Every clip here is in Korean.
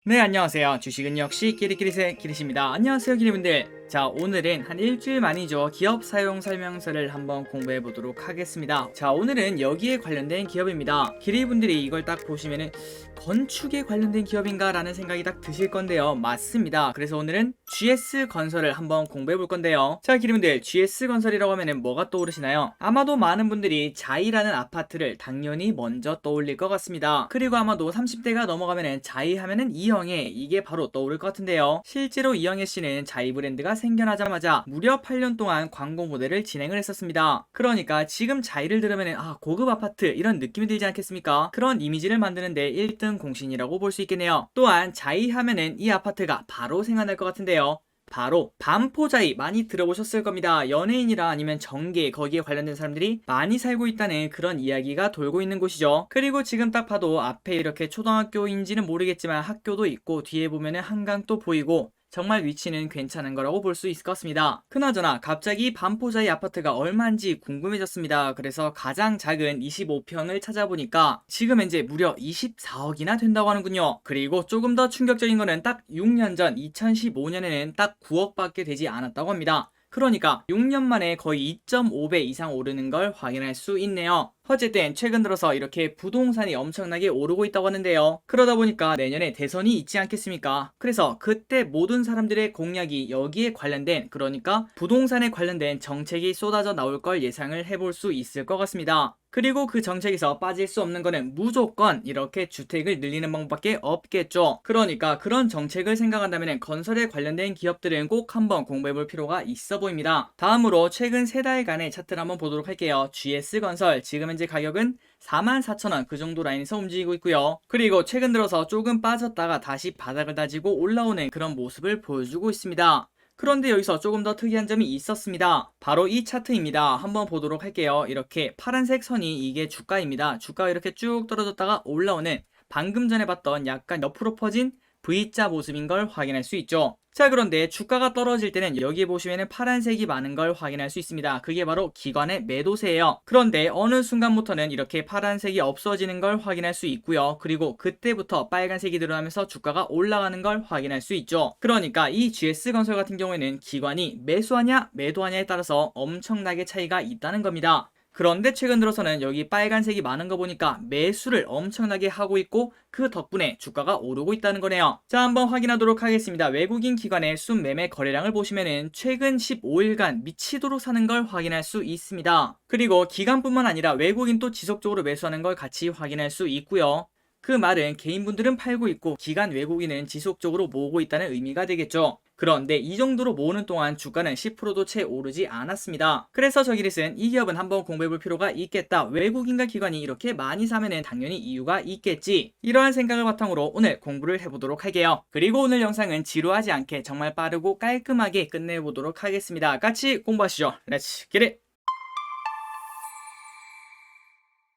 네, 안녕하세요. 주식은 역시 끼리끼리새 끼리십니다. 안녕하세요, 끼리분들. 자, 오늘은 한 일주일 만이죠. 기업 사용 설명서를 한번 공부해 보도록 하겠습니다. 자, 오늘은 여기에 관련된 기업입니다. 끼리분들이 이걸 딱 보시면은 건축에 관련된 기업인가 라는 생각이 딱 드실 건데요. 맞습니다. 그래서 오늘은 GS건설을 한번 공부해 볼 건데요. 자, 끼리분들, GS건설이라고 하면은 뭐가 떠오르시나요? 아마도 많은 분들이 자이라는 아파트를 당연히 먼저 떠올릴 것 같습니다. 그리고 아마도 30대가 넘어가면은 자이 하면은 이영애, 이게 바로 떠오를 것 같은데요. 실제로 이영애 씨는 자이 브랜드가 생겨나자마자 무려 8년 동안 광고 모델을 진행을 했었습니다. 그러니까 지금 자이를 들으면은 고급 아파트 이런 느낌이 들지 않겠습니까? 그런 이미지를 만드는데 1등 공신이라고 볼 수 있겠네요. 또한 자이 하면은 이 아파트가 바로 생각날 것 같은데요. 바로 반포자이, 많이 들어보셨을 겁니다. 연예인이라 아니면 정계, 거기에 관련된 사람들이 많이 살고 있다는 그런 이야기가 돌고 있는 곳이죠. 그리고 지금 딱 봐도 앞에 이렇게 초등학교인지는 모르겠지만 학교도 있고 뒤에 보면은 한강도 보이고 정말 위치는 괜찮은 거라고 볼 수 있을 것 같습니다. 그나저나 갑자기 반포자이 아파트가 얼마인지 궁금해졌습니다. 그래서 가장 작은 25평을 찾아보니까 지금 현재 무려 24억이나 된다고 하는군요. 그리고 조금 더 충격적인 거는 딱 6년 전 2015년에는 딱 9억밖에 되지 않았다고 합니다. 그러니까 6년 만에 거의 2.5배 이상 오르는 걸 확인할 수 있네요. 어쨌든 최근 들어서 이렇게 부동산이 엄청나게 오르고 있다고 하는데요. 그러다 보니까 내년에 대선이 있지 않겠습니까? 그래서 그때 모든 사람들의 공약이 여기에 관련된, 그러니까 부동산에 관련된 정책이 쏟아져 나올 걸 예상을 해볼 수 있을 것 같습니다. 그리고 그 정책에서 빠질 수 없는 거는 무조건 이렇게 주택을 늘리는 방법밖에 없겠죠. 그러니까 그런 정책을 생각한다면 건설에 관련된 기업들은 꼭 한번 공부해볼 필요가 있어 보입니다. 다음으로 최근 3달간의 차트를 한번 보도록 할게요. GS건설, 지금 현재 가격은 44,000원 그 정도 라인에서 움직이고 있고요. 그리고 최근 들어서 조금 빠졌다가 다시 바닥을 다지고 올라오는 그런 모습을 보여주고 있습니다. 그런데 여기서 조금 더 특이한 점이 있었습니다. 바로 이 차트입니다. 한번 보도록 할게요. 이렇게 파란색 선이 이게 주가입니다. 주가가 이렇게 쭉 떨어졌다가 올라오는, 방금 전에 봤던 약간 옆으로 퍼진 V자 모습인 걸 확인할 수 있죠. 자, 그런데 주가가 떨어질 때는 여기 보시면 파란색이 많은 걸 확인할 수 있습니다. 그게 바로 기관의 매도세예요. 그런데 어느 순간부터는 이렇게 파란색이 없어지는 걸 확인할 수 있고요. 그리고 그때부터 빨간색이 들어가면서 주가가 올라가는 걸 확인할 수 있죠. 그러니까 이 GS건설 같은 경우에는 기관이 매수하냐 매도하냐에 따라서 엄청나게 차이가 있다는 겁니다. 그런데 최근 들어서는 여기 빨간색이 많은 거 보니까 매수를 엄청나게 하고 있고 그 덕분에 주가가 오르고 있다는 거네요. 자, 한번 확인하도록 하겠습니다. 외국인 기관의 순매매 거래량을 보시면은 최근 15일간 미치도록 사는 걸 확인할 수 있습니다. 그리고 기관뿐만 아니라 외국인도 지속적으로 매수하는 걸 같이 확인할 수 있고요. 그 말은 개인분들은 팔고 있고 기관 외국인은 지속적으로 모으고 있다는 의미가 되겠죠. 그런데 이 정도로 모으는 동안 주가는 10%도 채 오르지 않았습니다. 그래서 저기릿은 이 기업은 한번 공부해볼 필요가 있겠다. 외국인과 기관이 이렇게 많이 사면은 당연히 이유가 있겠지. 이러한 생각을 바탕으로 오늘 공부를 해보도록 할게요. 그리고 오늘 영상은 지루하지 않게 정말 빠르고 깔끔하게 끝내보도록 하겠습니다. 같이 공부하시죠. 렛츠 기릿!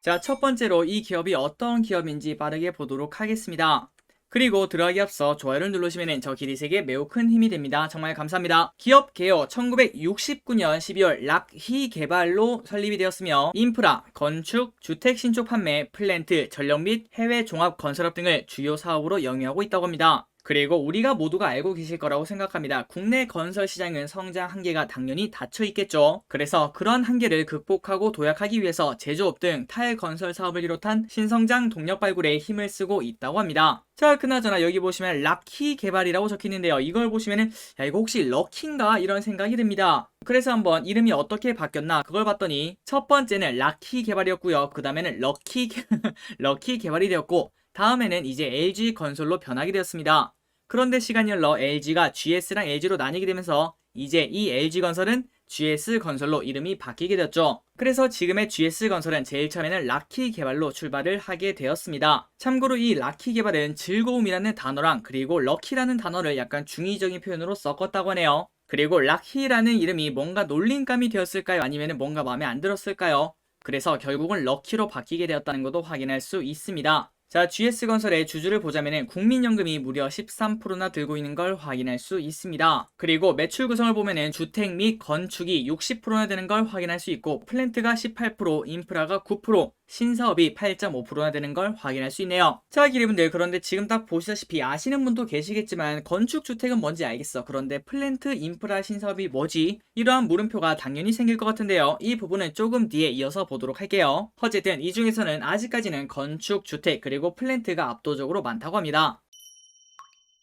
자, 첫 번째로 이 기업이 어떤 기업인지 빠르게 보도록 하겠습니다. 그리고 들어가기 앞서 좋아요를 누르시면 저 기리색에 매우 큰 힘이 됩니다. 정말 감사합니다. 기업 개요 1969년 12월 락히 개발로 설립이 되었으며 인프라, 건축, 주택 신축 판매, 플랜트, 전력 및 해외 종합 건설업 등을 주요 사업으로 영위하고 있다고 합니다. 그리고 우리가 모두가 알고 계실 거라고 생각합니다. 국내 건설 시장은 성장 한계가 당연히 닫혀 있겠죠. 그래서 그런 한계를 극복하고 도약하기 위해서 제조업 등 탈건설 사업을 비롯한 신성장 동력 발굴에 힘을 쓰고 있다고 합니다. 자, 그나저나 여기 보시면 락키 개발이라고 적혀 있는데요. 이걸 보시면은 야, 이거 혹시 럭키인가 이런 생각이 듭니다. 그래서 한번 이름이 어떻게 바뀌었나 그걸 봤더니 첫 번째는 락키 개발이었고요. 그 다음에는 럭키 개발이 되었고, 다음에는 이제 LG 건설로 변하게 되었습니다. 그런데 시간이 흘러 LG가 GS랑 LG로 나뉘게 되면서 이제 이 LG 건설은 GS 건설로 이름이 바뀌게 되었죠. 그래서 지금의 GS 건설은 제일 처음에는 락키 개발로 출발을 하게 되었습니다. 참고로 이 락키 개발은 즐거움이라는 단어랑 그리고 럭키라는 단어를 약간 중의적인 표현으로 섞었다고 하네요. 그리고 락키라는 이름이 뭔가 놀림감이 되었을까요? 아니면 뭔가 마음에 안 들었을까요? 그래서 결국은 럭키로 바뀌게 되었다는 것도 확인할 수 있습니다. 자, GS건설의 주주를 보자면 국민연금이 무려 13%나 들고 있는 걸 확인할 수 있습니다. 그리고 매출 구성을 보면 주택 및 건축이 60%나 되는 걸 확인할 수 있고, 플랜트가 18%, 인프라가 9%, 신사업이 8.5%나 되는 걸 확인할 수 있네요. 자, 기리분들, 그런데 지금 딱 보시다시피 아시는 분도 계시겠지만 건축주택은 뭔지 알겠어. 그런데 플랜트 인프라 신사업이 뭐지? 이러한 물음표가 당연히 생길 것 같은데요. 이 부분은 조금 뒤에 이어서 보도록 할게요. 어쨌든 이 중에서는 아직까지는 건축주택 그리고 플랜트가 압도적으로 많다고 합니다.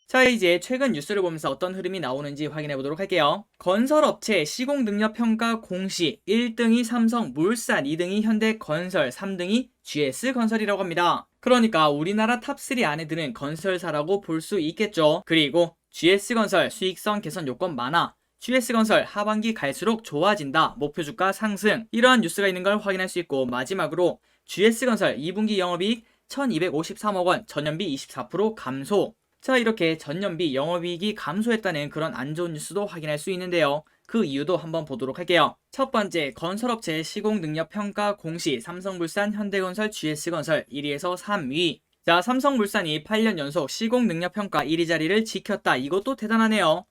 자, 이제 최근 뉴스를 보면서 어떤 흐름이 나오는지 확인해 보도록 할게요. 건설업체 시공능력평가 공시 1등이 삼성물산, 2등이 현대건설, 3등이 GS건설이라고 합니다. 그러니까 우리나라 탑3 안에 드는 건설사라고 볼 수 있겠죠. 그리고 GS건설 수익성 개선 요건 많아, GS건설 하반기 갈수록 좋아진다, 목표주가 상승, 이러한 뉴스가 있는 걸 확인할 수 있고, 마지막으로 GS건설 2분기 영업이익 1253억원, 전년비 24% 감소. 자, 이렇게 전년비 영업이익이 감소했다는 그런 안 좋은 뉴스도 확인할 수 있는데요. 그 이유도 한번 보도록 할게요. 첫 번째, 건설업체 시공능력평가 공시 삼성물산, 현대건설, GS건설 1위에서 3위. 자, 삼성물산이 8년 연속 시공능력평가 1위 자리를 지켰다. 이것도 대단하네요.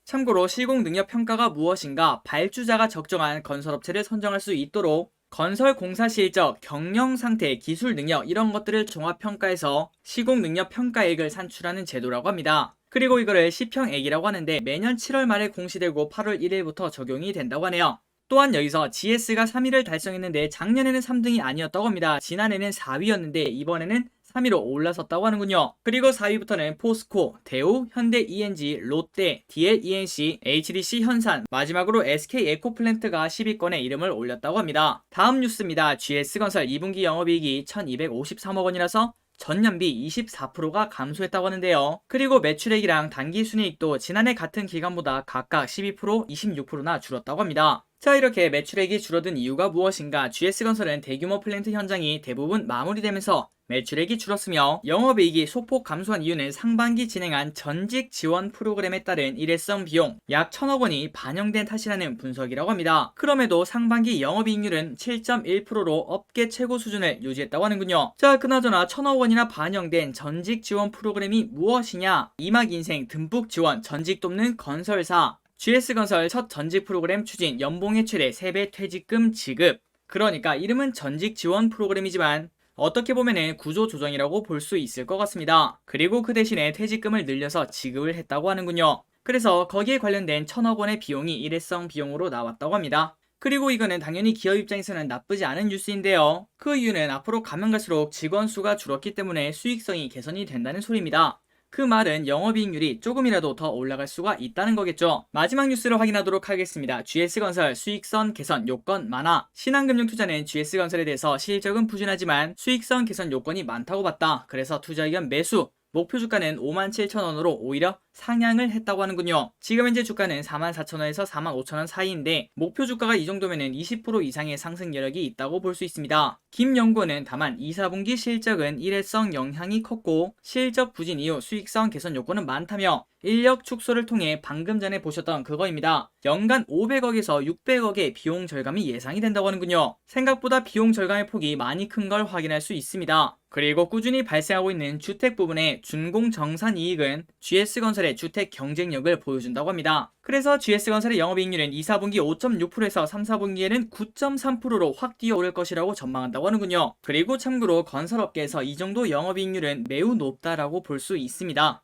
참고로 시공능력평가가 무엇인가, 발주자가 적정한 건설업체를 선정할 수 있도록 건설 공사 실적, 경영 상태, 기술 능력 이런 것들을 종합평가해서 시공능력 평가액을 산출하는 제도라고 합니다. 그리고 이거를 시평액이라고 하는데 매년 7월 말에 공시되고 8월 1일부터 적용이 된다고 하네요. 또한 여기서 GS가 3위를 달성했는데 작년에는 3등이 아니었다고 합니다. 지난해는 4위였는데 이번에는 3위로 올라섰다고 하는군요. 그리고 4위부터는 포스코, 대우, 현대 ENG, 롯데, DLENC, HDC 현산, 마지막으로 SK 에코플랜트가 10위권에 이름을 올렸다고 합니다. 다음 뉴스입니다. GS건설 2분기 영업이익이 1253억 원이라서 전년비 24%가 감소했다고 하는데요. 그리고 매출액이랑 당기순이익도 지난해 같은 기간보다 각각 12%, 26%나 줄었다고 합니다. 자, 이렇게 매출액이 줄어든 이유가 무엇인가? GS건설은 대규모 플랜트 현장이 대부분 마무리되면서 매출액이 줄었으며 영업이익이 소폭 감소한 이유는 상반기 진행한 전직 지원 프로그램에 따른 일회성 비용 약 1,000억 원이 반영된 탓이라는 분석이라고 합니다. 그럼에도 상반기 영업이익률은 7.1%로 업계 최고 수준을 유지했다고 하는군요. 자, 그나저나 1,000억 원이나 반영된 전직 지원 프로그램이 무엇이냐? 이막 인생 듬뿍 지원, 전직 돕는 건설사. GS건설 첫 전직 프로그램 추진, 연봉의 최대 3배 퇴직금 지급. 그러니까 이름은 전직 지원 프로그램이지만 어떻게 보면은 구조조정이라고 볼 수 있을 것 같습니다. 그리고 그 대신에 퇴직금을 늘려서 지급을 했다고 하는군요. 그래서 거기에 관련된 1,000억 원의 비용이 일회성 비용으로 나왔다고 합니다. 그리고 이거는 당연히 기업 입장에서는 나쁘지 않은 뉴스인데요. 그 이유는 앞으로 가면 갈수록 직원 수가 줄었기 때문에 수익성이 개선이 된다는 소리입니다. 그 말은 영업이익률이 조금이라도 더 올라갈 수가 있다는 거겠죠. 마지막 뉴스를 확인하도록 하겠습니다. GS건설 수익성 개선 요건 많아. 신한금융투자는 GS건설에 대해서 실적은 부진하지만 수익성 개선 요건이 많다고 봤다. 그래서 투자 의견 매수, 목표 주가는 57,000원으로 오히려 상향을 했다고 하는군요. 지금 현재 주가는 44,000원에서 45,000원 사이인데 목표 주가가 이 정도면 20% 이상의 상승 여력이 있다고 볼 수 있습니다. 김 연구원은 다만 2, 4분기 실적은 일회성 영향이 컸고 실적 부진 이후 수익성 개선 요건은 많다며 인력 축소를 통해 방금 전에 보셨던 그거입니다. 연간 500억에서 600억의 비용 절감이 예상이 된다고 하는군요. 생각보다 비용 절감의 폭이 많이 큰 걸 확인할 수 있습니다. 그리고 꾸준히 발생하고 있는 주택 부분의 준공 정산 이익은 GS건설의 주택 경쟁력을 보여준다고 합니다. 그래서 GS건설의 영업이익률은 2, 4분기 5.6%에서 3, 4분기에는 9.3%로 확 뛰어오를 것이라고 전망한다고 하는군요. 그리고 참고로 건설업계에서 이 정도 영업이익률은 매우 높다라고 볼 수 있습니다.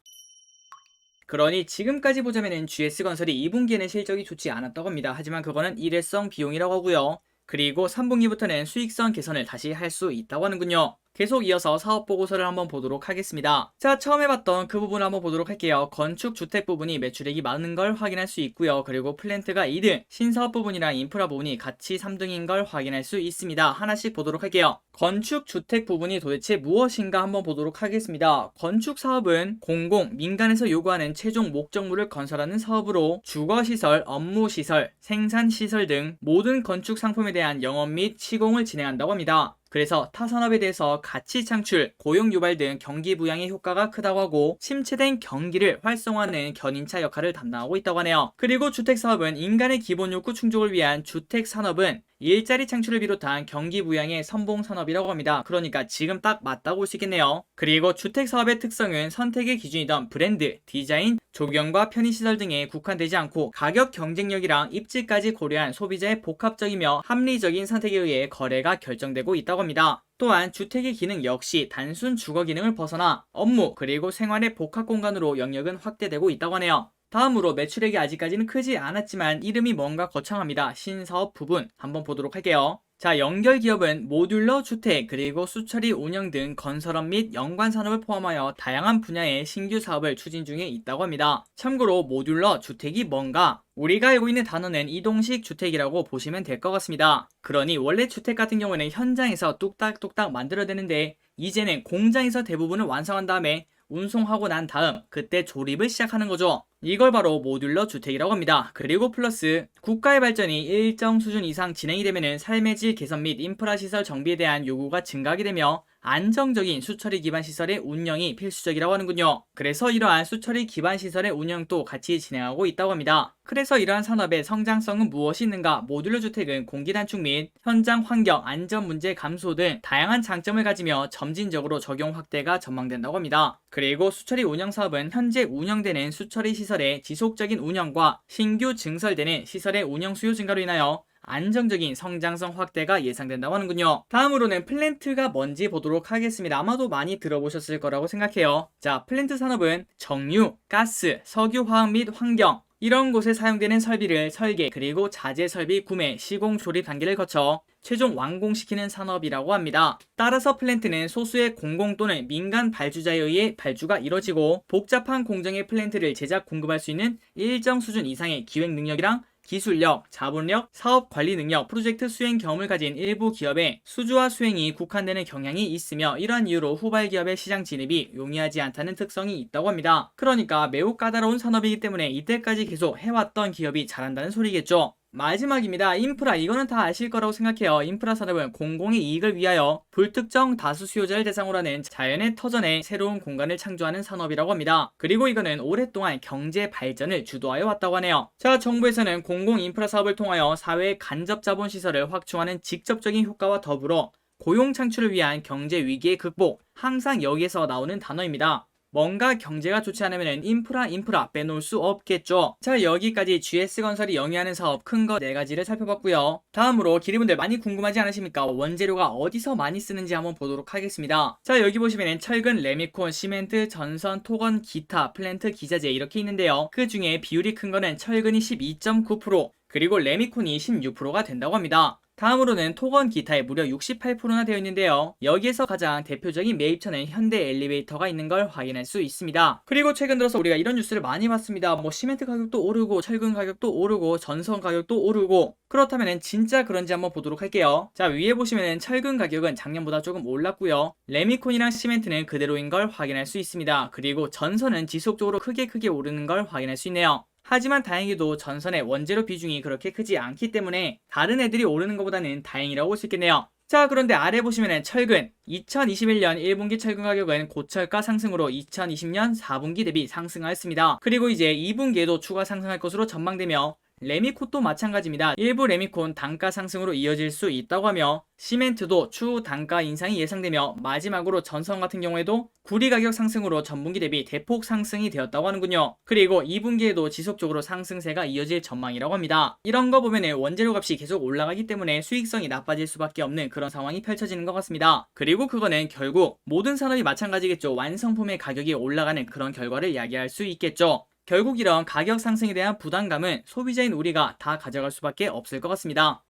그러니 지금까지 보자면은 GS건설이 2분기에는 실적이 좋지 않았다고 합니다. 하지만 그거는 일회성 비용이라고 하고요. 그리고 3분기부터는 수익성 개선을 다시 할 수 있다고 하는군요. 계속 이어서 사업보고서를 한번 보도록 하겠습니다. 자, 처음에 봤던 그 부분을 한번 보도록 할게요. 건축주택 부분이 매출액이 많은 걸 확인할 수 있고요. 그리고 플랜트가 2등, 신사업 부분이랑 인프라 부분이 같이 3등인 걸 확인할 수 있습니다. 하나씩 보도록 할게요. 건축주택 부분이 도대체 무엇인가 한번 보도록 하겠습니다. 건축사업은 공공, 민간에서 요구하는 최종 목적물을 건설하는 사업으로 주거시설, 업무시설, 생산시설 등 모든 건축 상품에 대한 영업 및 시공을 진행한다고 합니다. 그래서 타 산업에 대해서 가치 창출, 고용 유발 등 경기 부양의 효과가 크다고 하고 침체된 경기를 활성화하는 견인차 역할을 담당하고 있다고 하네요. 그리고 주택사업은 인간의 기본 욕구 충족을 위한 주택산업은 일자리 창출을 비롯한 경기 부양의 선봉 산업이라고 합니다. 그러니까 지금 딱 맞다고 볼 수 있겠네요. 그리고 주택사업의 특성은 선택의 기준이던 브랜드, 디자인, 조경과 편의시설 등에 국한되지 않고 가격 경쟁력이랑 입지까지 고려한 소비자의 복합적이며 합리적인 선택에 의해 거래가 결정되고 있다고 합니다. 또한 주택의 기능 역시 단순 주거 기능을 벗어나 업무 그리고 생활의 복합 공간으로 영역은 확대되고 있다고 하네요. 다음으로 매출액이 아직까지는 크지 않았지만 이름이 뭔가 거창합니다. 신사업 부분 한번 보도록 할게요. 자, 연결 기업은 모듈러 주택 그리고 수처리 운영 등 건설업 및 연관 산업을 포함하여 다양한 분야의 신규 사업을 추진 중에 있다고 합니다. 참고로 모듈러 주택이 뭔가? 우리가 알고 있는 단어는 이동식 주택이라고 보시면 될 것 같습니다. 그러니 원래 주택 같은 경우는 현장에서 뚝딱뚝딱 만들어내는데 이제는 공장에서 대부분을 완성한 다음에 운송하고 난 다음 그때 조립을 시작하는 거죠. 이걸 바로 모듈러 주택이라고 합니다. 그리고 플러스 국가의 발전이 일정 수준 이상 진행이 되면 삶의 질 개선 및 인프라 시설 정비에 대한 요구가 증가하게 되며 안정적인 수처리 기반 시설의 운영이 필수적이라고 하는군요. 그래서 이러한 수처리 기반 시설의 운영도 같이 진행하고 있다고 합니다. 그래서 이러한 산업의 성장성은 무엇이 있는가? 모듈러 주택은 공기 단축 및 현장 환경 안전 문제 감소 등 다양한 장점을 가지며 점진적으로 적용 확대가 전망된다고 합니다. 그리고 수처리 운영 사업은 현재 운영되는 수처리 시설의 지속적인 운영과 신규 증설되는 시설의 운영 수요 증가로 인하여 안정적인 성장성 확대가 예상된다고 하는군요. 다음으로는 플랜트가 뭔지 보도록 하겠습니다. 아마도 많이 들어보셨을 거라고 생각해요. 자, 플랜트 산업은 정유, 가스, 석유, 화학 및 환경 이런 곳에 사용되는 설비를 설계 그리고 자재 설비 구매, 시공, 조립 단계를 거쳐 최종 완공시키는 산업이라고 합니다. 따라서 플랜트는 소수의 공공 또는 민간 발주자에 의해 발주가 이뤄지고 복잡한 공정의 플랜트를 제작 공급할 수 있는 일정 수준 이상의 기획 능력이랑 기술력, 자본력, 사업 관리 능력, 프로젝트 수행 경험을 가진 일부 기업의 수주화 수행이 국한되는 경향이 있으며 이러한 이유로 후발 기업의 시장 진입이 용이하지 않다는 특성이 있다고 합니다. 그러니까 매우 까다로운 산업이기 때문에 이때까지 계속 해왔던 기업이 잘한다는 소리겠죠. 마지막입니다. 인프라, 이거는 다 아실 거라고 생각해요. 인프라 산업은 공공의 이익을 위하여 불특정 다수 수요자를 대상으로 하는 자연의 터전에 새로운 공간을 창조하는 산업이라고 합니다. 그리고 이거는 오랫동안 경제 발전을 주도하여 왔다고 하네요. 자, 정부에서는 공공 인프라 사업을 통하여 사회의 간접 자본 시설을 확충하는 직접적인 효과와 더불어 고용 창출을 위한 경제 위기의 극복, 항상 여기에서 나오는 단어입니다. 뭔가 경제가 좋지 않으면 인프라 빼놓을 수 없겠죠. 자, 여기까지 GS건설이 영위하는 사업 큰 거 4가지를 살펴봤고요. 다음으로 기리분들 많이 궁금하지 않으십니까? 원재료가 어디서 많이 쓰는지 한번 보도록 하겠습니다. 자, 여기 보시면 철근, 레미콘, 시멘트, 전선, 토건, 기타, 플랜트, 기자재 이렇게 있는데요. 그 중에 비율이 큰 거는 철근이 12.9% 그리고 레미콘이 16%가 된다고 합니다. 다음으로는 토건 기타에 무려 68%나 되어 있는데요. 여기에서 가장 대표적인 매입처는 현대 엘리베이터가 있는 걸 확인할 수 있습니다. 그리고 최근 들어서 우리가 이런 뉴스를 많이 봤습니다. 시멘트 가격도 오르고 철근 가격도 오르고 전선 가격도 오르고 그렇다면 진짜 그런지 한번 보도록 할게요. 자, 위에 보시면 철근 가격은 작년보다 조금 올랐고요. 레미콘이랑 시멘트는 그대로인 걸 확인할 수 있습니다. 그리고 전선은 지속적으로 크게 오르는 걸 확인할 수 있네요. 하지만 다행히도 전선의 원재료 비중이 그렇게 크지 않기 때문에 다른 애들이 오르는 것보다는 다행이라고 볼 수 있겠네요. 자, 그런데 아래 보시면 철근 2021년 1분기 철근 가격은 고철가 상승으로 2020년 4분기 대비 상승하였습니다. 그리고 이제 2분기에도 추가 상승할 것으로 전망되며 레미콘도 마찬가지입니다. 일부 레미콘 단가 상승으로 이어질 수 있다고 하며 시멘트도 추후 단가 인상이 예상되며 마지막으로 전선 같은 경우에도 구리 가격 상승으로 전분기 대비 대폭 상승이 되었다고 하는군요. 그리고 2분기에도 지속적으로 상승세가 이어질 전망이라고 합니다. 이런 거 보면 원재료 값이 계속 올라가기 때문에 수익성이 나빠질 수밖에 없는 그런 상황이 펼쳐지는 것 같습니다. 그리고 그거는 결국 모든 산업이 마찬가지겠죠. 완성품의 가격이 올라가는 그런 결과를 야기할 수 있겠죠. 결국 이런 가격 상승에 대한 부담감은 소비자인 우리가 다 가져갈 수밖에 없을 것 같습니다.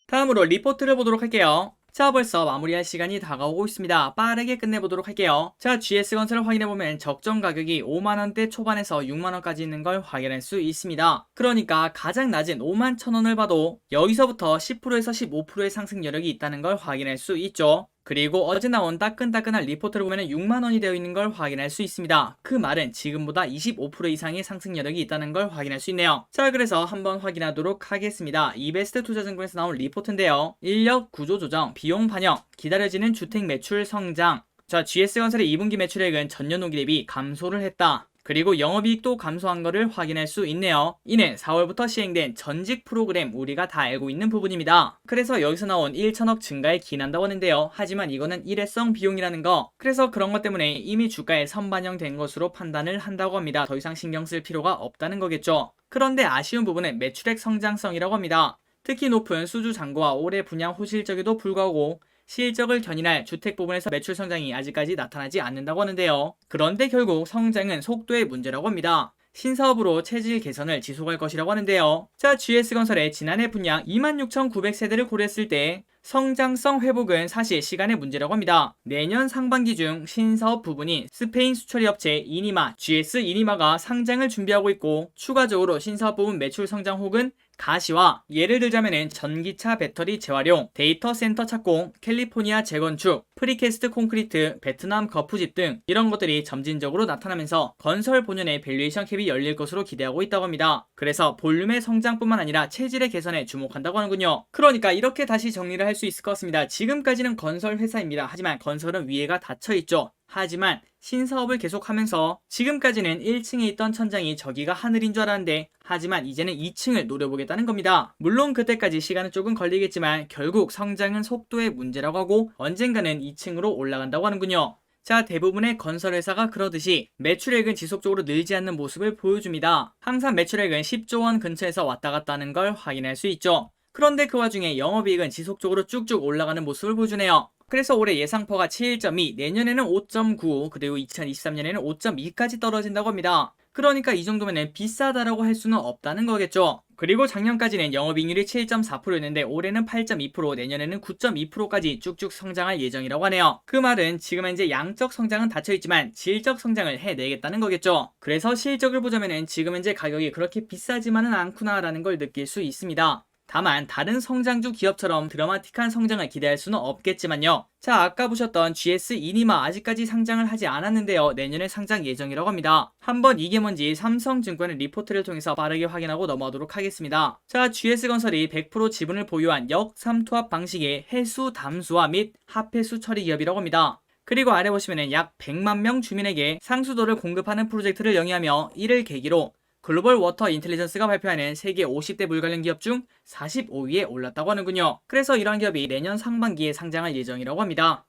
다음으로 리포트를 보도록 할게요. 자, 벌써 마무리할 시간이 다가오고 있습니다. 빠르게 끝내보도록 할게요. 자, GS건설을 확인해보면 적정 가격이 5만원대 초반에서 6만원까지 있는 걸 확인할 수 있습니다. 그러니까 가장 낮은 5만 1천원을 봐도 여기서부터 10%에서 15%의 상승 여력이 있다는 걸 확인할 수 있죠. 그리고 어제 나온 따끈따끈한 리포트를 보면 6만원이 되어 있는 걸 확인할 수 있습니다. 그 말은 지금보다 25% 이상의 상승 여력이 있다는 걸 확인할 수 있네요. 자, 그래서 한번 확인하도록 하겠습니다. 이베스트 투자증권에서 나온 리포트인데요. 인력 구조 조정, 비용 반영, 기다려지는 주택 매출 성장. 자, GS건설의 2분기 매출액은 전년 동기 대비 감소를 했다. 그리고 영업이익도 감소한 것을 확인할 수 있네요. 이는 4월부터 시행된 전직 프로그램 우리가 다 알고 있는 부분입니다. 그래서 여기서 나온 1천억 증가에 기인한다고 하는데요. 하지만 이거는 일회성 비용이라는 거. 그래서 그런 것 때문에 이미 주가에 선반영된 것으로 판단을 한다고 합니다. 더 이상 신경 쓸 필요가 없다는 거겠죠. 그런데 아쉬운 부분은 매출액 성장성이라고 합니다. 특히 높은 수주 잔고와 올해 분양 호실적에도 불구하고 실적을 견인할 주택 부분에서 매출 성장이 아직까지 나타나지 않는다고 하는데요. 그런데 결국 성장은 속도의 문제라고 합니다. 신사업으로 체질 개선을 지속할 것이라고 하는데요. 자, GS건설의 지난해 분양 26,900세대를 고려했을 때 성장성 회복은 사실 시간의 문제라고 합니다. 내년 상반기 중 신사업 부분인 스페인 수처리 업체 이니마, GS 이니마가 상장을 준비하고 있고, 추가적으로 신사업 부분 매출 성장 혹은 가시화, 예를 들자면은 전기차 배터리 재활용, 데이터 센터 착공, 캘리포니아 재건축, 프리캐스트 콘크리트, 베트남 거푸집 등 이런 것들이 점진적으로 나타나면서 건설 본연의 밸류에이션 캡이 열릴 것으로 기대하고 있다고 합니다. 그래서 볼륨의 성장뿐만 아니라 체질의 개선에 주목한다고 하는군요. 그러니까 이렇게 다시 정리를 할 수 있을 것 같습니다. 지금까지는 건설 회사입니다. 하지만 건설은 위에가 닫혀있죠. 하지만 신사업을 계속하면서 지금까지는 1층에 있던 천장이 저기가 하늘인 줄 알았는데, 하지만 이제는 2층을 노려보겠다는 겁니다. 물론 그때까지 시간은 조금 걸리겠지만 결국 성장은 속도의 문제라고 하고 언젠가는 2층으로 올라간다고 하는군요. 자, 대부분의 건설회사가 그러듯이 매출액은 지속적으로 늘지 않는 모습을 보여줍니다. 항상 매출액은 10조 원 근처에서 왔다 갔다 하는 걸 확인할 수 있죠. 그런데 그 와중에 영업이익은 지속적으로 쭉쭉 올라가는 모습을 보여주네요. 그래서 올해 예상퍼가 7.2, 내년에는 5.9, 그리고 2023년에는 5.2까지 떨어진다고 합니다. 그러니까 이 정도면 비싸다라고 할 수는 없다는 거겠죠. 그리고 작년까지는 영업이익률이 7.4%였는데 올해는 8.2%, 내년에는 9.2%까지 쭉쭉 성장할 예정이라고 하네요. 그 말은 지금은 이제 양적 성장은 닫혀있지만 질적 성장을 해내겠다는 거겠죠. 그래서 실적을 보자면 지금 현재 가격이 그렇게 비싸지만은 않구나라는 걸 느낄 수 있습니다. 다만 다른 성장주 기업처럼 드라마틱한 성장을 기대할 수는 없겠지만요. 자, 아까 보셨던 GS 이니마 아직까지 상장을 하지 않았는데요. 내년에 상장 예정이라고 합니다. 한번 이게 뭔지 삼성증권의 리포트를 통해서 빠르게 확인하고 넘어가도록 하겠습니다. 자, GS건설이 100% 지분을 보유한 역삼투합 방식의 해수 담수화 및 합해수 처리 기업이라고 합니다. 그리고 아래 보시면 약 100만 명 주민에게 상수도를 공급하는 프로젝트를 영위하며 이를 계기로 글로벌 워터 인텔리전스가 발표하는 세계 50대 물 관련 기업 중 45위에 올랐다고 하는군요. 그래서 이러한 기업이 내년 상반기에 상장할 예정이라고 합니다.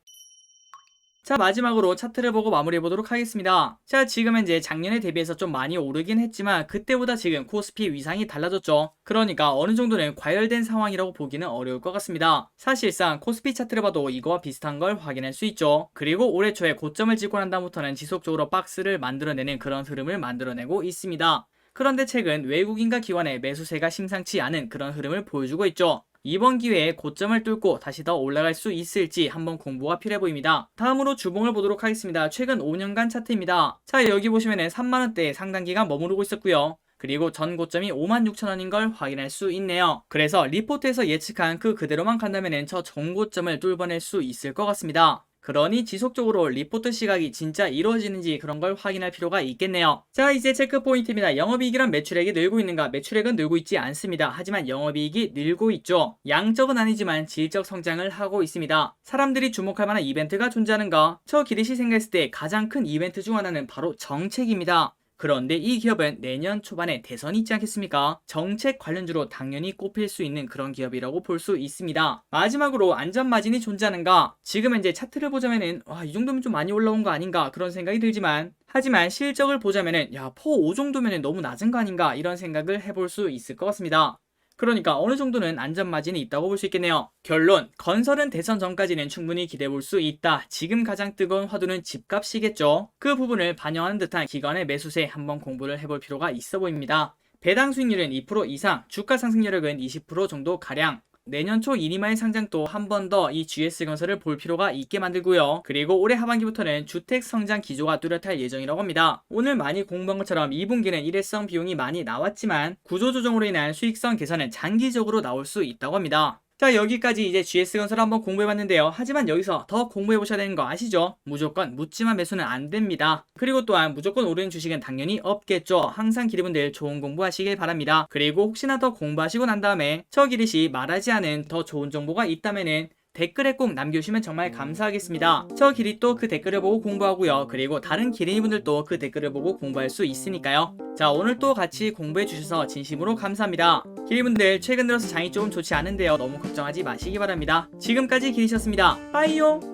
자, 마지막으로 차트를 보고 마무리해보도록 하겠습니다. 자, 지금 현재 작년에 대비해서 좀 많이 오르긴 했지만 그때보다 지금 코스피 위상이 달라졌죠. 그러니까 어느 정도는 과열된 상황이라고 보기는 어려울 것 같습니다. 사실상 코스피 차트를 봐도 이거와 비슷한 걸 확인할 수 있죠. 그리고 올해 초에 고점을 찍고 난 다음부터는 지속적으로 박스를 만들어내는 그런 흐름을 만들어내고 있습니다. 그런데 최근 외국인과 기관의 매수세가 심상치 않은 그런 흐름을 보여주고 있죠. 이번 기회에 고점을 뚫고 다시 더 올라갈 수 있을지 한번 공부가 필요해 보입니다. 다음으로 주봉을 보도록 하겠습니다. 최근 5년간 차트입니다. 자, 여기 보시면 3만원대에 상당 기간 머무르고 있었고요. 그리고 전 고점이 56,000원인 걸 확인할 수 있네요. 그래서 리포트에서 예측한 그대로만 간다면 저 전고점을 뚫어낼 수 있을 것 같습니다. 그러니 지속적으로 리포트 시각이 진짜 이루어지는지 그런 걸 확인할 필요가 있겠네요. 자, 이제 체크 포인트입니다. 영업이익이란 매출액이 늘고 있는가? 매출액은 늘고 있지 않습니다. 하지만 영업이익이 늘고 있죠. 양적은 아니지만 질적 성장을 하고 있습니다. 사람들이 주목할 만한 이벤트가 존재하는가? 저 기리시 생각했을 때 가장 큰 이벤트 중 하나는 바로 정책입니다. 그런데 이 기업은 내년 초반에 대선이 있지 않겠습니까? 정책 관련주로 당연히 꼽힐 수 있는 그런 기업이라고 볼 수 있습니다. 마지막으로 안전마진이 존재하는가? 지금 현재 차트를 보자면은 이 정도면 좀 많이 올라온 거 아닌가 그런 생각이 들지만, 하지만 실적을 보자면은 포 5 정도면은 너무 낮은 거 아닌가 이런 생각을 해볼 수 있을 것 같습니다. 그러니까 어느 정도는 안전마진이 있다고 볼 수 있겠네요. 결론, 건설은 대선 전까지는 충분히 기대해볼 수 있다. 지금 가장 뜨거운 화두는 집값이겠죠. 그 부분을 반영하는 듯한 기관의 매수세 한번 공부를 해볼 필요가 있어 보입니다. 배당 수익률은 2% 이상, 주가 상승 여력은 20% 정도 가량. 내년 초 이니마의 상장도 한 번 더 이 GS건설을 볼 필요가 있게 만들고요. 그리고 올해 하반기부터는 주택 성장 기조가 뚜렷할 예정이라고 합니다. 오늘 많이 공부한 것처럼 2분기는 일회성 비용이 많이 나왔지만 구조조정으로 인한 수익성 개선은 장기적으로 나올 수 있다고 합니다. 자, 여기까지 이제 GS건설 한번 공부해봤는데요. 하지만 여기서 더 공부해보셔야 되는 거 아시죠? 무조건 묻지만 매수는 안 됩니다. 그리고 또한 무조건 오르는 주식은 당연히 없겠죠. 항상 기리분들 좋은 공부하시길 바랍니다. 그리고 혹시나 더 공부하시고 난 다음에 저 기리시 말하지 않은 더 좋은 정보가 있다면은 댓글에 꼭 남겨주시면 정말 감사하겠습니다. 저 길이 또 그 댓글을 보고 공부하고요. 그리고 다른 기린이분들도 그 댓글을 보고 공부할 수 있으니까요. 자, 오늘 또 같이 공부해 주셔서 진심으로 감사합니다. 기린이분들 최근 들어서 장이 조금 좋지 않은데요. 너무 걱정하지 마시기 바랍니다. 지금까지 기리셨습니다. 빠이요.